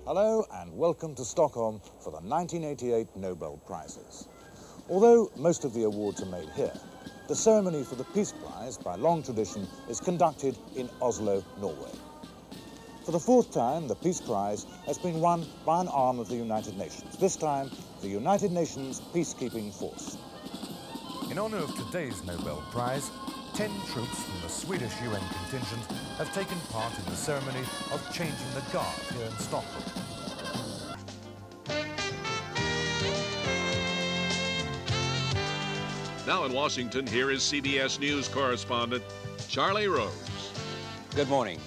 Hello and welcome to Stockholm for the 1988 Nobel Prizes. Although most of the awards are made here, the ceremony for the Peace Prize, by long tradition, is conducted in Oslo, Norway. For the fourth time, the Peace Prize has been run by an arm of the United Nations, this time the United Nations Peacekeeping Force. In honor of today's Nobel Prize, 10 troops from the Swedish UN contingent have taken part in the ceremony of changing the guard here in Stockholm. Now in Washington, here is CBS News correspondent Charlie Rose. Good morning.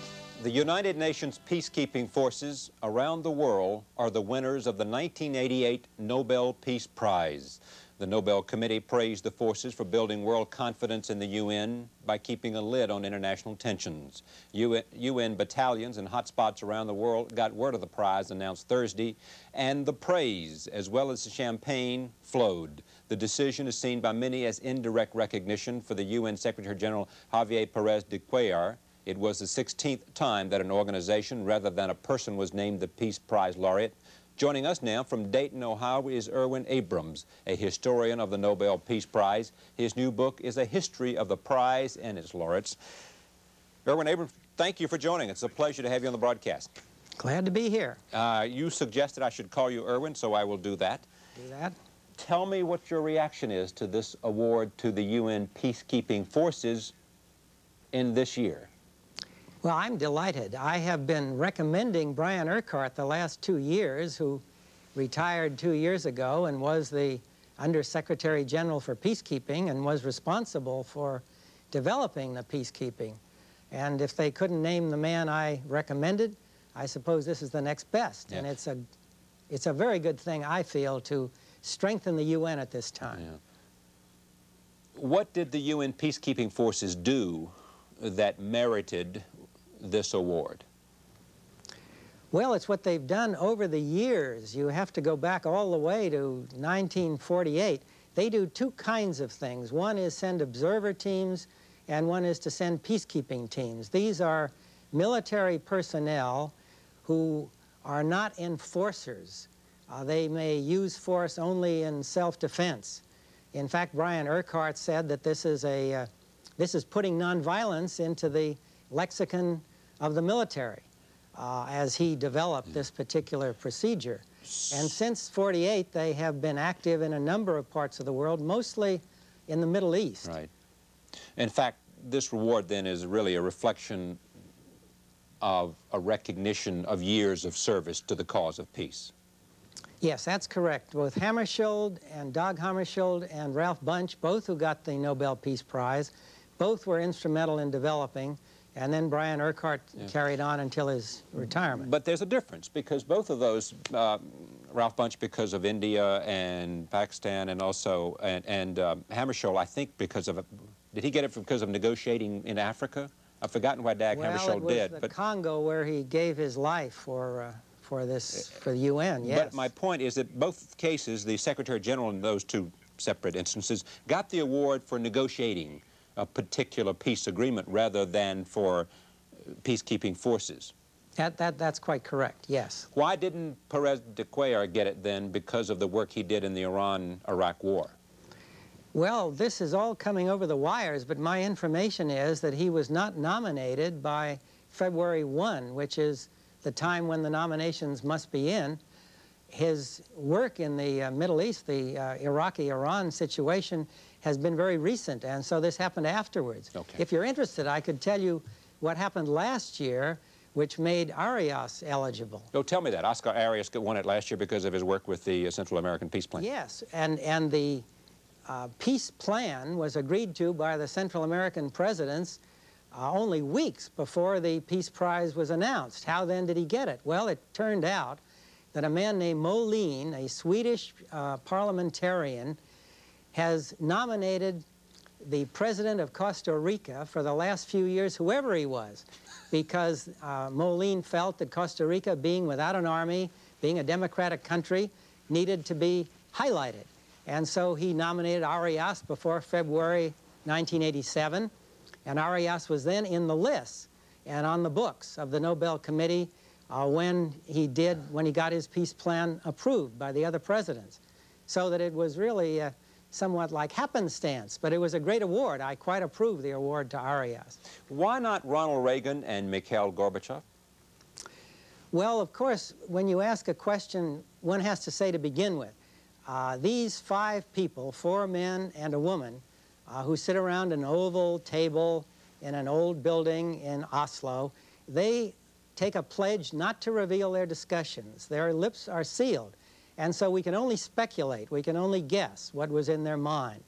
The United Nations peacekeeping forces around the world are the winners of the 1988 Nobel Peace Prize. The Nobel Committee praised the forces for building world confidence in the UN by keeping a lid on international tensions. UN battalions in hotspots around the world got word of the prize announced Thursday, and the praise, as well as the champagne, flowed. The decision is seen by many as indirect recognition for the UN Secretary General Javier Perez de Cuellar. It was the 16th time that an organization rather than a person was named the Peace Prize laureate. Joining us now from Dayton, Ohio is Irwin Abrams, a historian of the Nobel Peace Prize. His new book is a history of the prize and its laureates. Irwin Abrams, thank you for joining us. It's a pleasure to have you on the broadcast. Glad to be here. You suggested I should call you Irwin, so I will do that. Do that. Tell me what your reaction is to this award to the UN peacekeeping forces in this year. Well, I'm delighted. I have been recommending Brian Urquhart the last 2 years, who retired 2 years ago and was the Undersecretary General for Peacekeeping and was responsible for developing the peacekeeping. And if they couldn't name the man I recommended, I suppose this is the next best. Yeah. And it's a very good thing, I feel, to strengthen the UN at this time. Yeah. What did the UN peacekeeping forces do that merited this award? Well, it's what they've done over the years. You have to go back all the way to 1948. They do two kinds of things. One is send observer teams, and one is to send peacekeeping teams. These are military personnel who are not enforcers. They may use force only in self-defense. In fact, Brian Urquhart said that this is putting nonviolence into the lexicon of the military as he developed this particular procedure. And since '48, they have been active in a number of parts of the world, mostly in the Middle East. Right. In fact, this reward then is really a reflection of a recognition of years of service to the cause of peace. Yes, that's correct. Both Hammarskjöld and Dag Hammarskjöld and Ralph Bunche, both who got the Nobel Peace Prize, both were instrumental in developing, and then Brian Urquhart carried on until his retirement. But there's a difference, because both of those, Ralph Bunche because of India and Pakistan, and also, and Hammarskjöld, I think because of, did he get it because of negotiating in Africa? I've forgotten why Dag Hammarskjöld did. Well, it was the Congo where he gave his life for the UN, yes. But my point is that both cases, the Secretary General in those two separate instances got the award for negotiating a particular peace agreement rather than for peacekeeping forces. That's quite correct, yes. Why didn't Perez de Cuellar get it then? Because of the work he did in the Iran-Iraq war? Well, this is all coming over the wires, but my information is that he was not nominated by February 1, which is the time when the nominations must be in. His work in the Middle East, the Iraqi-Iran situation, has been very recent, and so this happened afterwards. Okay. If you're interested, I could tell you what happened last year, which made Arias eligible. Oh, tell me that. Oscar Arias won it last year because of his work with the Central American Peace Plan. Yes, and the peace plan was agreed to by the Central American presidents only weeks before the Peace Prize was announced. How then did he get it? Well, it turned out that a man named Molin, a Swedish parliamentarian, has nominated the president of Costa Rica for the last few years, whoever he was, because Molin felt that Costa Rica, being without an army, being a democratic country, needed to be highlighted. And so he nominated Arias before February 1987, and Arias was then in the list and on the books of the Nobel Committee when he got his peace plan approved by the other presidents. So that it was really somewhat like happenstance, but it was a great award. I quite approve the award to Arias. Why not Ronald Reagan and Mikhail Gorbachev? Well, of course, when you ask a question, one has to say to begin with, these 5 people, 4 men and a woman, who sit around an oval table in an old building in Oslo, they take a pledge not to reveal their discussions. Their lips are sealed. And so we can only speculate, we can only guess what was in their mind.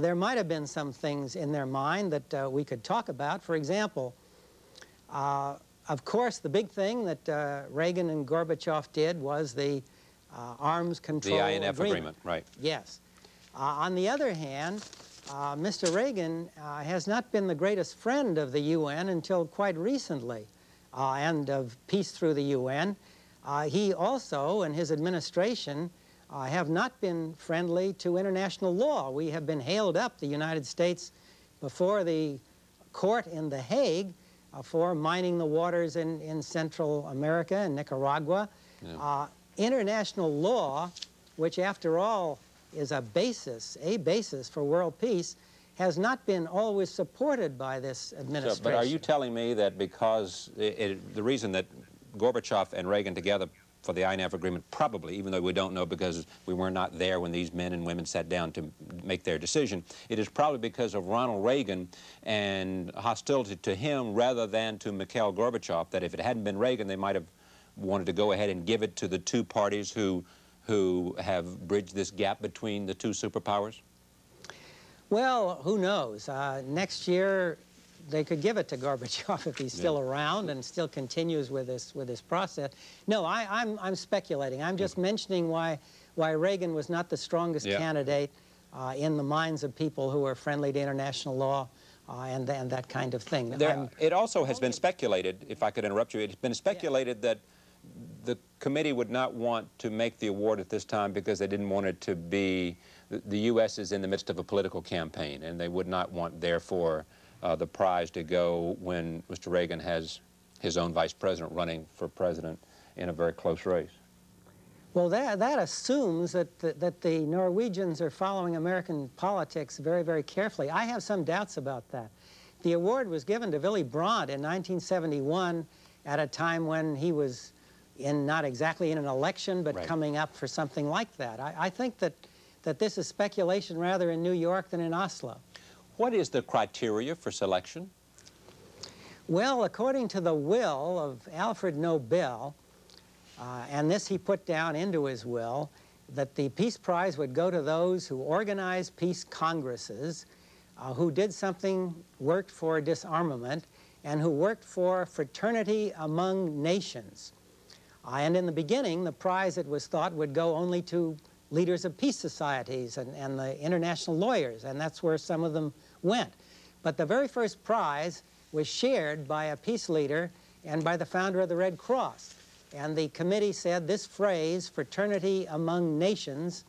There might have been some things in their mind that we could talk about. For example, of course, the big thing that Reagan and Gorbachev did was the arms control agreement. The INF agreement, right. Yes. On the other hand, Mr. Reagan has not been the greatest friend of the UN until quite recently, and of peace through the UN. He also and his administration have not been friendly to international law. We have been hailed up, the United States, before the court in The Hague for mining the waters in Central America and Nicaragua. Yeah. International law, which after all is a basis for world peace, has not been always supported by this administration. But are you telling me that because the reason that Gorbachev and Reagan together for the INF agreement, probably, even though we don't know because we were not there when these men and women sat down to make their decision, it is probably because of Ronald Reagan and hostility to him rather than to Mikhail Gorbachev, that if it hadn't been Reagan, they might have wanted to go ahead and give it to the 2 parties who have bridged this gap between the 2 superpowers? Well, who knows? Next year, they could give it to Gorbachev if he's still around and still continues with this process. No, I'm speculating. I'm just mentioning why Reagan was not the strongest candidate in the minds of people who are friendly to international law and that kind of thing. It also has been speculated, if I could interrupt you, it's been speculated that the committee would not want to make the award at this time because they didn't want it to be, the U.S. is in the midst of a political campaign, and they would not want, therefore, the prize to go when Mr. Reagan has his own vice president running for president in a very close race. Well, that assumes that the Norwegians are following American politics very, very carefully. I have some doubts about that. The award was given to Willy Brandt in 1971 at a time when he was not exactly in an election, but coming up for something like that. I think that this is speculation rather in New York than in Oslo. What is the criteria for selection? Well, according to the will of Alfred Nobel, and this he put down into his will, that the Peace Prize would go to those who organized peace congresses, who did something, worked for disarmament, and who worked for fraternity among nations. And in the beginning, the prize, it was thought, would go only to leaders of peace societies and the international lawyers, and that's where some of them went. But the very first prize was shared by a peace leader and by the founder of the Red Cross. And the committee said this phrase, fraternity among nations,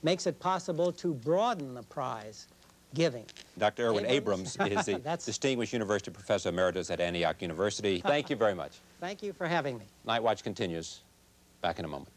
makes it possible to broaden the prize giving. Dr. Irwin Abrams is the Distinguished University Professor Emeritus at Antioch University. Thank you very much. Thank you for having me. Night Watch continues. Back in a moment.